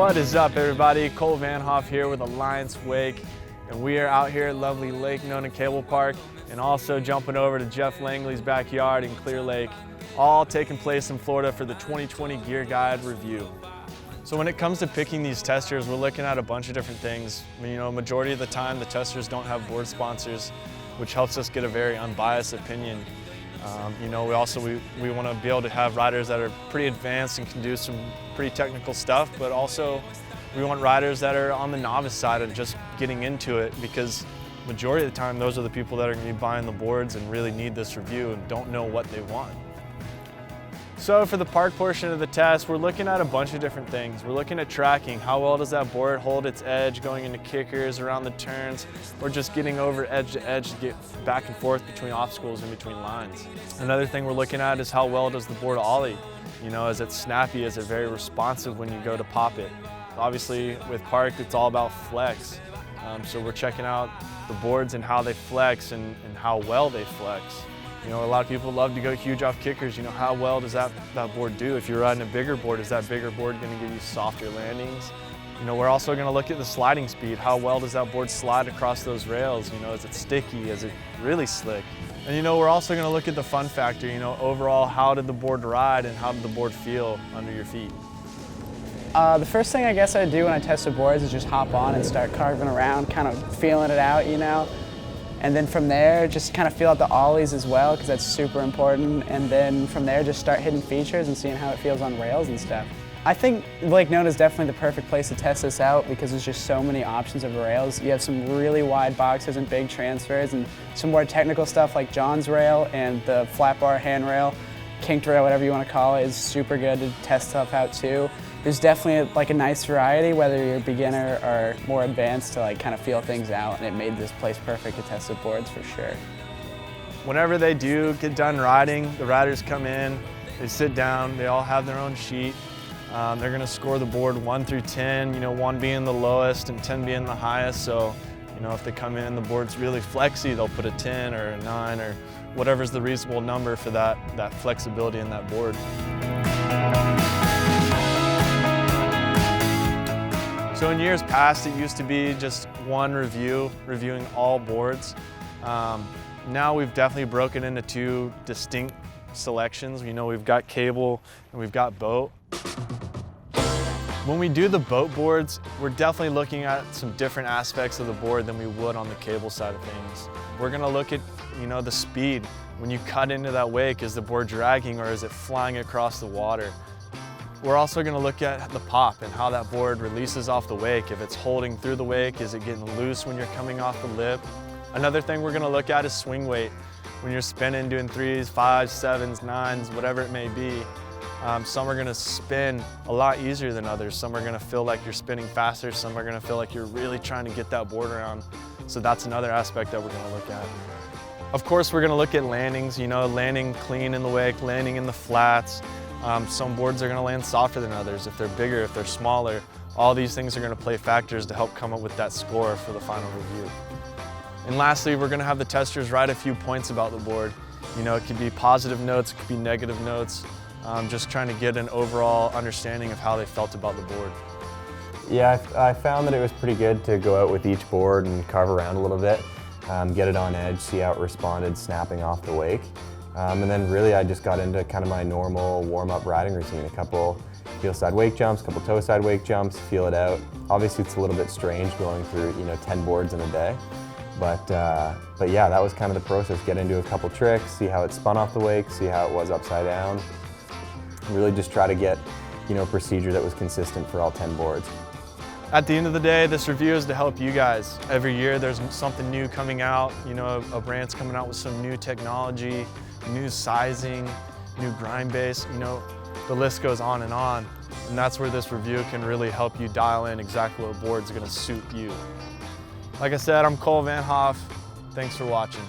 What is up, everybody? Cole Vanhoff here with Alliance Wake, and we are out here at lovely Lake Nona Cable Park, and also jumping over to Jeff Langley's backyard in Clear Lake, all taking place in Florida for the 2020 Gear Guide review. So when it comes to picking these testers, we're looking at a bunch of different things. Majority of the time, the testers don't have board sponsors, which helps us get a very unbiased opinion. We want to be able to have riders that are pretty advanced and can do some pretty technical stuff, but also we want riders that are on the novice side and just getting into it, because majority of the time those are the people that are going to be buying the boards and really need this review and don't know what they want. So for the park portion of the test, we're looking at a bunch of different things. We're looking at tracking. How well does that board hold its edge going into kickers, around the turns, or just getting over edge to edge to get back and forth between obstacles and between lines. Another thing we're looking at is how well does the board ollie. Is it snappy? Is it very responsive when you go to pop it? Obviously with park, it's all about flex. So we're checking out the boards and how they flex and how well they flex. A lot of people love to go huge off kickers. How well does that board do? If you're riding a bigger board, is that bigger board going to give you softer landings? We're also going to look at the sliding speed. How well does that board slide across those rails? Is it sticky? Is it really slick? And we're also going to look at the fun factor. Overall, how did the board ride and how did the board feel under your feet? The first thing I guess I do when I test the boards is just hop on and start carving around, kind of feeling it out, And then from there, just kind of feel out the ollies as well, because that's super important. And then from there, just start hitting features and seeing how it feels on rails and stuff. I think Lake Nona is definitely the perfect place to test this out, because there's just so many options of rails. You have some really wide boxes and big transfers, and some more technical stuff like John's rail and the flat bar handrail, kinked rail, whatever you want to call it, is super good to test stuff out too. There's definitely a nice variety, whether you're a beginner or more advanced, to kind of feel things out, and it made this place perfect to test the boards for sure. Whenever they do get done riding, the riders come in, they sit down, they all have their own sheet. They're going to score the board 1 through 10, 1 being the lowest and 10 being the highest. So, if they come in and the board's really flexy, they'll put a 10 or a 9 or whatever's the reasonable number for that flexibility in that board. So in years past, it used to be just one review, reviewing all boards. Now we've definitely broken into 2 distinct selections. We've got cable and we've got boat. When we do the boat boards, we're definitely looking at some different aspects of the board than we would on the cable side of things. We're gonna look at, the speed. When you cut into that wake, is the board dragging or is it flying across the water? We're also going to look at the pop and how that board releases off the wake. If it's holding through the wake, is it getting loose when you're coming off the lip? Another thing we're going to look at is swing weight. When you're spinning, doing 3s, 5s, 7s, 9s, whatever it may be, some are going to spin a lot easier than others. Some are going to feel like you're spinning faster. Some are going to feel like you're really trying to get that board around. So that's another aspect that we're going to look at. Of course, we're going to look at landings, landing clean in the wake, landing in the flats. Some boards are going to land softer than others. If they're bigger, if they're smaller, all these things are going to play factors to help come up with that score for the final review. And lastly, we're going to have the testers write a few points about the board. It could be positive notes, it could be negative notes, just trying to get an overall understanding of how they felt about the board. Yeah, I found that it was pretty good to go out with each board and carve around a little bit, get it on edge, see how it responded snapping off the wake. And then really I just got into kind of my normal warm-up riding routine, a couple heel side wake jumps, a couple toe side wake jumps, feel it out. Obviously it's a little bit strange going through 10 boards in a day, but yeah, that was kind of the process. Get into a couple tricks, see how it spun off the wake, see how it was upside down. Really just try to get a procedure that was consistent for all 10 boards. At the end of the day, this review is to help you guys. Every year there's something new coming out, a brand's coming out with some new technology, new sizing, new grind base, the list goes on. And that's where this review can really help you dial in exactly what board's gonna suit you. Like I said, I'm Cole Vanhoff. Thanks for watching.